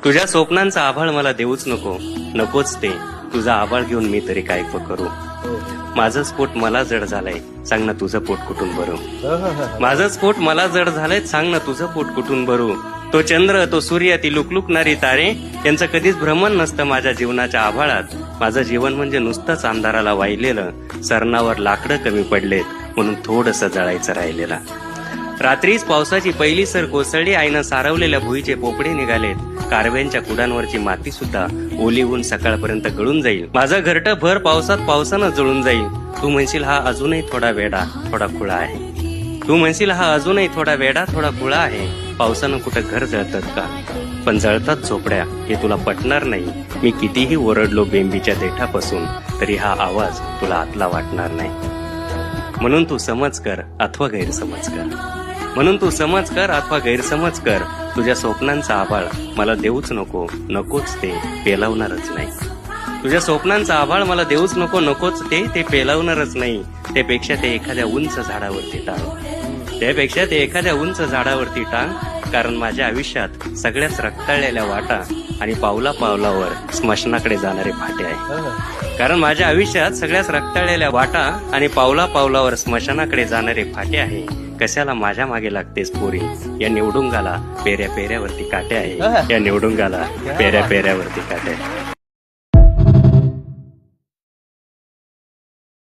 तुझ्या स्वप्नांचा आभाळ मला देऊच नको, नकोच ते. तुझा आभाळ घेऊन मी तरी काय करू. माझंच पोट मला जड झालंय, सांग ना तुझं पोट कुठून भरू. माझंच पोट मला जड झालंय, सांग ना तुझं पोट कुठून भरू. तो चंद्र, तो सूर्य, ती लुकलुकणारी तारे, यांचं कधीच भ्रमण नसतं माझ्या जीवनाच्या आभाळात. माझं जीवन म्हणजे नुसतंच अंधाराला वाहिलेलं. सरणावर लाकडं कमी पडलेत, म्हणून थोडंसं जळायचं राहिलेलं. रात्रीच पावसाची पहिली सर कोसळली, आईनं सारवलेल्या भुईचे पोपडे निघालेत. कारव्यांच्या कुडांवरची माती सुद्धा ओली होऊन सकाळपर्यंत गळून जाईल. माझं घरटं भर पावसानं जळून जाईल. तू म्हणशील हा अजूनही थोडा वेडा, थोडा खुळा आहे. तू म्हणशील हा अजूनही थोडा वेडा, थोडा खुळा आहे. पावसानं कुठं घर जळतात का? पण जळतात झोपड्या, हे तुला पटणार नाही. मी कितीही ओरडलो बेंबीच्या देठापासून, तरी हा आवाज तुला आतला वाटणार नाही. म्हणून तू समज कर अथवा गैरसमज कर. म्हणून तू समज कर अथवा गैरसमज कर. तुझ्या स्वप्नांचा आभाळ मला देऊच नको, नकोच ते, पेलावणारच नाही. तुझ्या स्वप्नांचा आभाळ मला देऊच नको, नकोच ते पेलावणारच नाही. त्यापेक्षा ते एखाद्या उंच झाडावरती टांग. त्यापेक्षा ते एखाद्या उंच झाडावरती टांग. कारण माझ्या आयुष्यात सगळ्याच रक्ताळलेल्या वाटा आणि पावला पावलावर स्मशानाकडे जाणारे फाटे आहे. कारण माझ्या आयुष्यात सगळ्याच रक्ताळलेल्या वाटा आणि पावला पावलावर स्मशानाकडे जाणारे फाटे आहे. कशाला माझ्या मागे लागतेस पोरी, या निवडुंगाला पेऱ्या पेऱ्यावरती काटे आहे. या निवडुंगाला पेऱ्या पेऱ्यावरती काटे आहे.